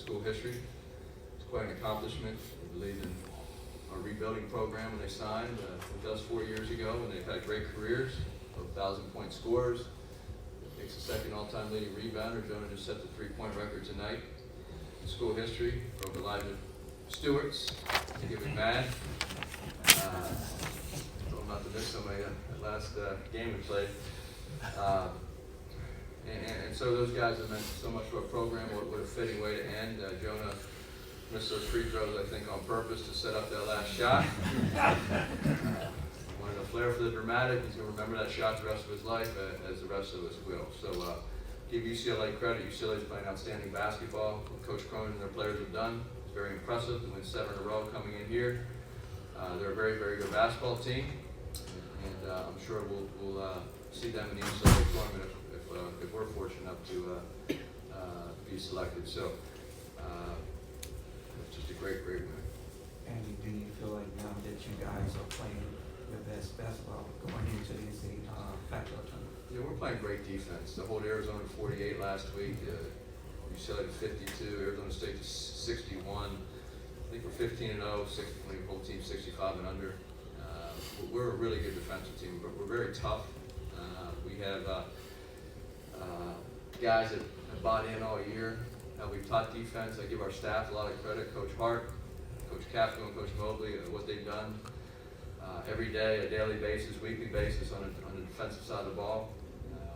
school history. It's quite an accomplishment. We believe in our rebuilding program when they signed with us 4 years ago, and they've had great careers, 1,000-point scorers. Makes the second all-time leading rebounder. Jonah just set the three-point record tonight in school history. Broke Elijah Stewart's. Give him mad. Told him not to miss somebody that last game we played. And so those guys have meant so much to our program. What a fitting way to end. Jonah missed those free throws, I think, on purpose to set up that last shot. Wanted a flair for the dramatic. He's going to remember that shot the rest of his life, as the rest of us will. So give UCLA credit. UCLA's playing outstanding basketball. What Coach Cronin and their players have done is very impressive. They win 7 in a row coming in here. They're a very, very good basketball team, and I'm sure we'll see them in the UCLA tournament if we're fortunate enough to be selected. So it's just a great, great win. And do you feel like now that you guys are playing your best basketball going into the NCAA basketball tournament? Yeah, we're playing great defense. To hold Arizona to 48 last week, UCLA to 52, Arizona State to 61. I think we're 15-0, when the whole team 65 and under. We're a really good defensive team, but we're very tough. We have guys that have bought in all year. We've taught defense. I give our staff a lot of credit. Coach Hart, Coach Capco, and Coach Mobley, what they've done every day, a daily basis, weekly basis on the defensive side of the ball.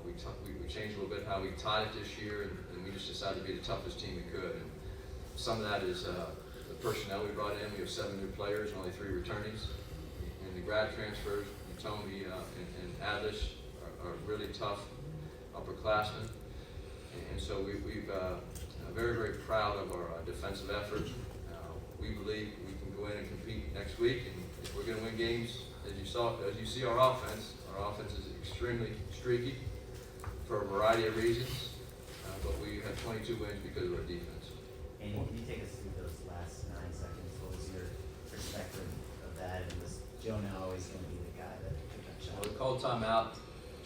We changed a little bit how we taught it this year, and we just decided to be the toughest team we could. And some of that is the personnel we brought in. We have 7 new players and only 3 returnees. And the grad transfers, Tommy and Adlish are really tough upperclassmen. And so we've very, very proud of our defensive effort. We believe we can go in and compete next week, and if we're going to win games, as you see our offense is extremely streaky for a variety of reasons, but we have 22 wins because of our defense. And can you take us through those last 9 seconds? What was your perspective of that? And was Jonah always going to be the guy that took that shot? Well, we called timeout,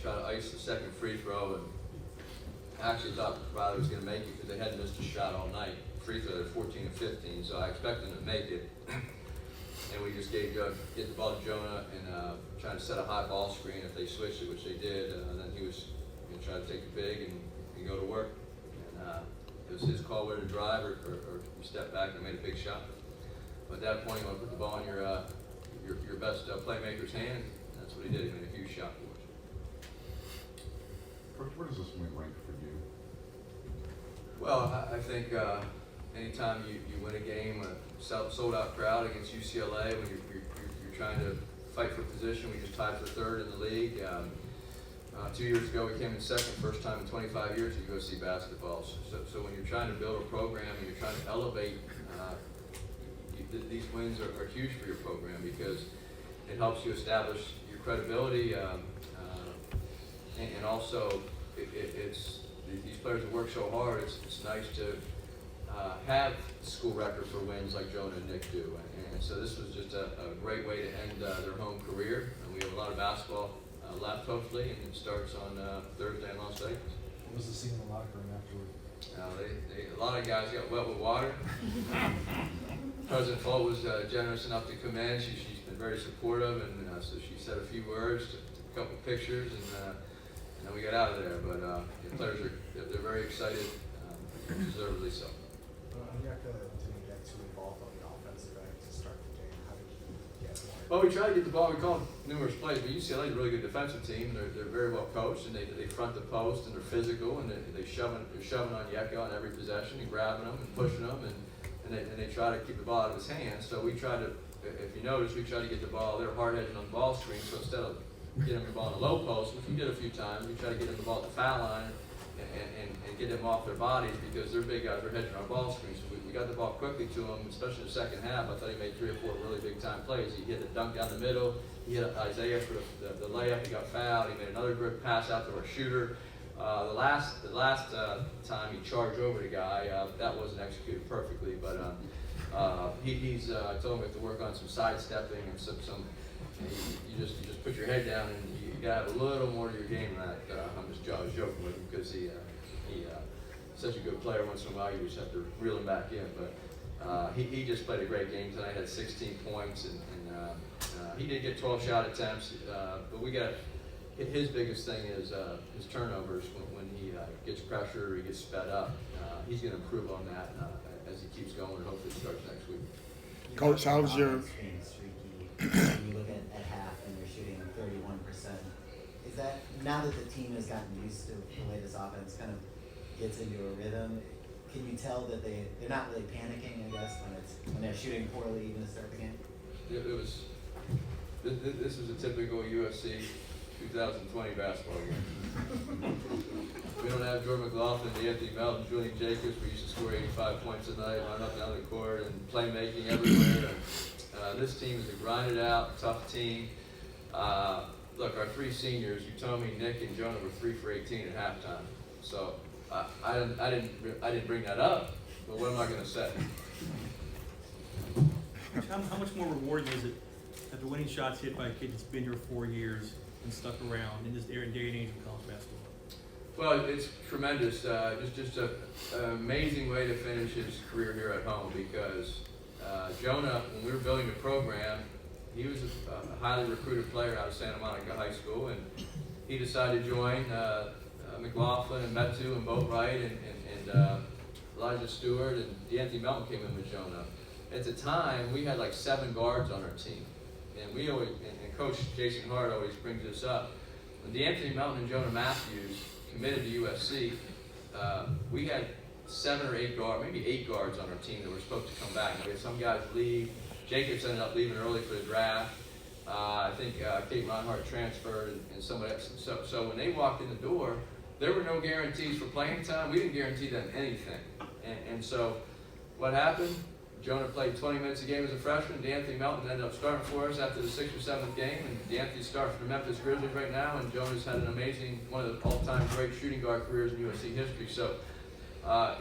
try to ice the second free throw, and I actually thought Wiley was going to make it because they hadn't missed a shot all night. Free throw at 14 and 15, so I expected them to make it. And we just get the ball to Jonah and trying to set a high ball screen. If they switched it, which they did, then he was going to try to take the big and go to work. And it was his call whether to drive or you step back and made a big shot. But at that point, you want to put the ball in your best playmaker's hand. That's what he did. He made a huge shot for us. Coach, where does this win rank for you? Well, I think anytime you win a game, a sold-out crowd against UCLA, when you're trying to fight for position, we just tied for 3rd in the league. 2 years ago, we came in 2nd, first time in 25 years in USC basketball. So when you're trying to build a program and you're trying to elevate, these wins are huge for your program because it helps you establish your credibility, and also it's these players that work so hard. It's nice to have school record for wins like Jonah and Nick do, and so this was just a great way to end their home career. And we have a lot of basketball left, hopefully, and it starts on Thursday in Las Vegas. What was the scene in the locker room afterward? A lot of guys got wet with water. President Folt was generous enough to come in. She's been very supportive, and so she said a few words, took a couple pictures, and then we got out of there. But the players they're very excited, deservedly so. Onyeka didn't get too involved on the offensive end to start the game. How did you get more? Well, we tried to get the ball. We called numerous plays, but UCLA is a really good defensive team. They're very well coached, and they front the post, and they're physical, and they're shoving Onyeka on every possession and grabbing them and pushing them, and they try to keep the ball out of his hands. So we try to, if you notice, we try to get the ball. They're hard-headed on the ball screen, so instead of getting them the ball in the low post, which we did a few times, we try to get them the ball at the foul line and get them off their bodies because their big guys are hedging our ball screen. So we got the ball quickly to him, especially in the second half. I thought he made 3 or 4 really big-time plays. He hit a dunk down the middle. He hit Isaiah for the layup. He got fouled. He made another good pass out to our shooter. The last time he charged over the guy, that wasn't executed perfectly, but I told him we have to work on some sidestepping and some. You just put your head down and you got to have a little more to your game than that. I was joking with him because he such a good player. Once in a while, you just have to reel him back in. But he just played a great game tonight. Had 16 points, and he did get 12 shot attempts. But we got his biggest thing is his turnovers when he gets pressure or he gets sped up. He's going to improve on that as he keeps going, and hopefully starts next week. Coach, how's your? Being streaky. When you look at half and you're shooting 31%, is that now that the team has gotten used to the way this offense kind of gets into a rhythm? Can you tell that they're not really panicking? I guess when they're shooting poorly even to start the game. This was a typical USC 2020 basketball game. We don't have Jordan McLaughlin, Anthony Melton, Julian Jacobs. We used to score 85 points a night, run up and down the court, and playmaking everywhere. This team is a grinded out, tough team. Look, our three seniors, you told me Nick and Jonah were 3 for 18 at halftime. So I didn't bring that up, but what am I going to say? How much more rewarding is it after winning shots hit by a kid that's been here 4 years and stuck around in this day and age of college basketball? Well, it's tremendous. Just an amazing way to finish his career here at home because Jonah, when we were building the program, he was a highly recruited player out of Santa Monica High School, and he decided to join McLaughlin and Metu and Boatwright and Elijah Stewart, and Anthony Melton came in with Jonah. At the time, we had like 7 guards on our team, and we always, and Coach Jason Hart always brings this up. When DeAnthony Melton and Jonah Matthews committed to USC, we had 7 or 8 guards, maybe 8 guards on our team that were supposed to come back. We had some guys leave. Jacobs ended up leaving early for the draft. I think Kate Reinhardt transferred and somebody else. So when they walked in the door, there were no guarantees for playing time. We didn't guarantee them anything. And so what happened? Jonah played 20 minutes a game as a freshman. DeAnthony Melton ended up starting for us after the 6th or 7th game. And DeAnthony's starting for the Memphis Grizzlies right now. And Jonah's had an amazing, one of the all-time great shooting guard careers in USC history. So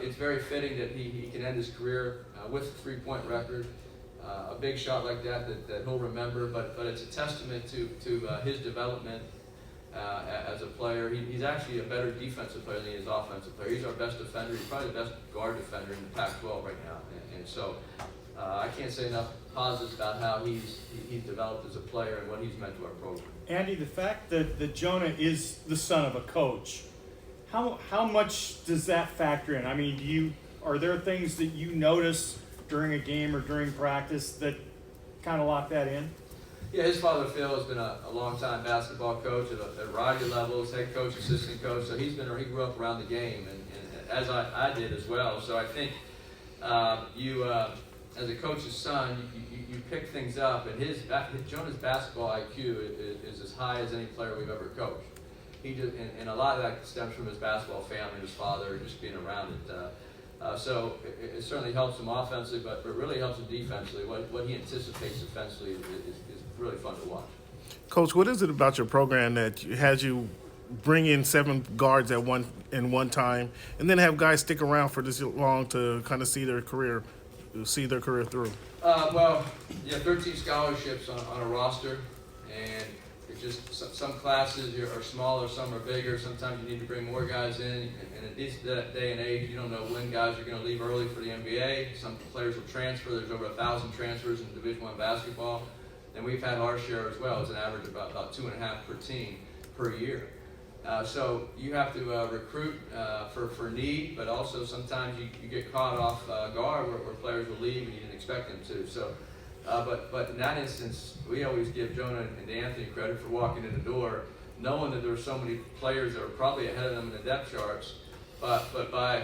it's very fitting that he can end his career with a 3-point record. A big shot like that he'll remember. But it's a testament to his development as a player. He's actually a better defensive player than he is offensive player. He's our best defender. He's probably the best guard defender in the Pac-12 right now. And so I can't say enough positives about how he's developed as a player and what he's meant to our program. Andy, the fact that Jonah is the son of a coach, how much does that factor in? I mean, are there things that you notice during a game or during practice that kind of lock that in? Yeah, his father Phil has been a long-time basketball coach at a variety of levels, head coach, assistant coach. So he grew up around the game, and as I did as well. So I think as a coach's son, you pick things up, and Jonah's basketball IQ is as high as any player we've ever coached. And a lot of that stems from his basketball family, his father, just being around it. So it certainly helps him offensively, but really helps him defensively. What he anticipates defensively is really fun to watch. Coach, what is it about your program that has you bring in 7 guards at one time, and then have guys stick around for this long to kind of see their career through? Well, yeah, 13 scholarships on a roster, and it's just some classes are smaller, some are bigger. Sometimes you need to bring more guys in, and at this day and age, you don't know when guys are going to leave early for the NBA. Some players will transfer. There's over 1,000 transfers in Division I basketball, and we've had our share as well. It's an average of about 2.5 per team per year. So you have to recruit for need, but also sometimes you get caught off guard where players will leave and you didn't expect them to. So, but in that instance, we always give Jonah and DeAnthony credit for walking in the door, knowing that there were so many players that were probably ahead of them in the depth charts. But by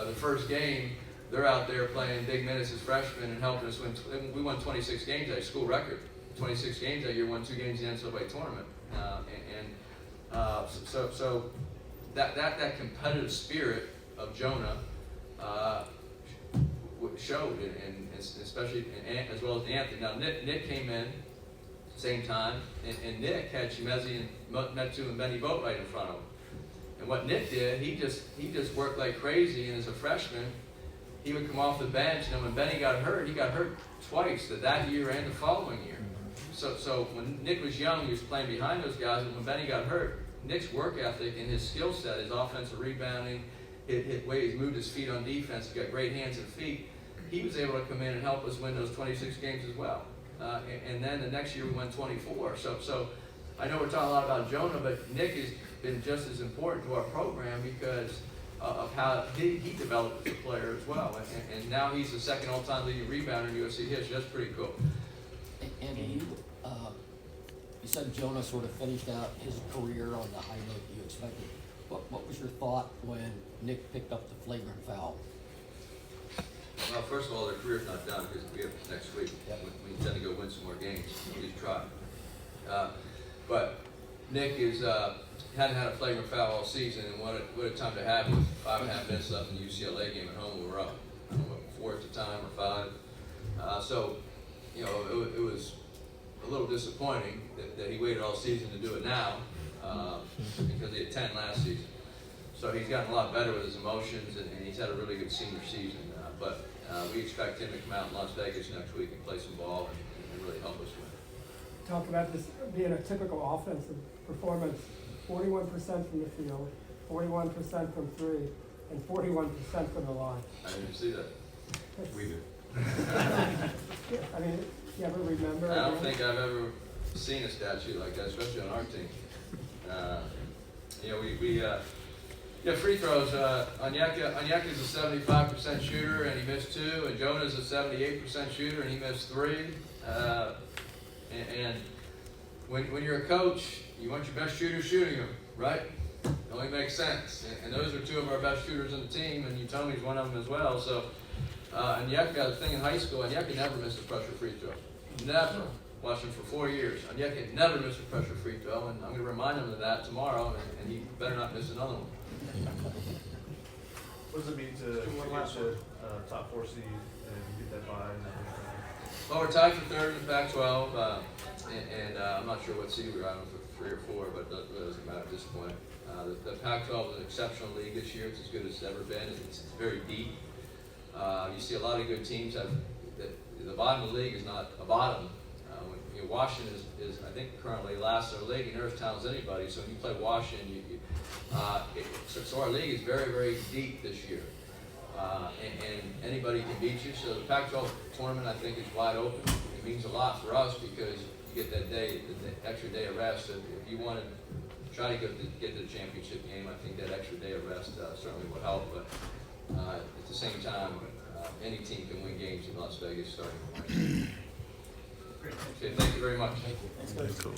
the first game, they're out there playing big minutes as freshmen and helping us win. We won 26 games, a school record. 26 games that year, won 2 games in the NCAA tournament, So that competitive spirit of Jonah showed, and especially as well as Anthony. Now Nick came in same time, and Nick had Chimezi and Metu and Benny Boatwright in front of him. And what Nick did, he just worked like crazy. And as a freshman, he would come off the bench, and when Benny got hurt, he got hurt twice, that year and the following year. So when Nick was young, he was playing behind those guys, and when Benny got hurt, Nick's work ethic and his skill set, his offensive rebounding, his way he's moved his feet on defense, he's got great hands and feet. He was able to come in and help us win those 26 games as well. And then the next year we won 24. So I know we're talking a lot about Jonah, but Nick has been just as important to our program because of how he developed as a player as well. And now he's the second all-time leading rebounder in USC history. That's pretty cool. And you said Jonah sort of finished out his career on the high note you expected. What was your thought when Nick picked up the flagrant foul? Well, first of all, their career's not done because we have next week. Yep. We intend to go win some more games. At least try. But Nick hadn't had a flagrant foul all season, and what a time to have with 5.5 minutes left in the UCLA game at home. We were up, I don't know, 4 at the time or 5. So, you know, it was a little disappointing that he waited all season to do it now because he had 10 last season. So he's gotten a lot better with his emotions, and he's had a really good senior season. But we expect him to come out in Las Vegas next week and play some ball and really help us win. Talk about this being a typical offensive performance. 41% from the field, 41% from 3, and 41% from the line. I didn't see that. That's- We do. Yeah, I mean, you ever remember? I don't think I've ever seen a statute like that, especially on our team. You know, yeah, free throws. Onyeka's a 75% shooter and he missed 2, and Jonah's a 78% shooter and he missed 3. And when you're a coach, you want your best shooter shooting them, right? It only makes sense. And those are 2 of our best shooters on the team, and Utomi's one of them as well. So, Onyeka got a thing in high school. Onyeka never missed a pressure free throw. Never. Watched him for 4 years. Onyeka never missed a pressure free throw, and I'm going to remind him of that tomorrow, and he better not miss another one. What does it mean to get to top 4 seed and get that bye in that first round? Well, we're tied for 3rd in the Pac-12, and I'm not sure what seed we're on, for 3 or 4, but that really doesn't matter at this point. The Pac-12 is an exceptional league this year. It's as good as it's ever been. It's very deep. You see a lot of good teams have the bottom of the league is not a bottom. Washington is I think currently last in the league, and they're as talented as anybody. So when you play Washington, so our league is very, very deep this year, and anybody can beat you. So the Pac-12 tournament I think is wide open. It means a lot for us because you get that day, the extra day of rest. If you want to try to get to the championship game, I think that extra day of rest certainly will help. But at the same time, any team can win games in Las Vegas starting. Okay, thank you very much. Thank you. Cool.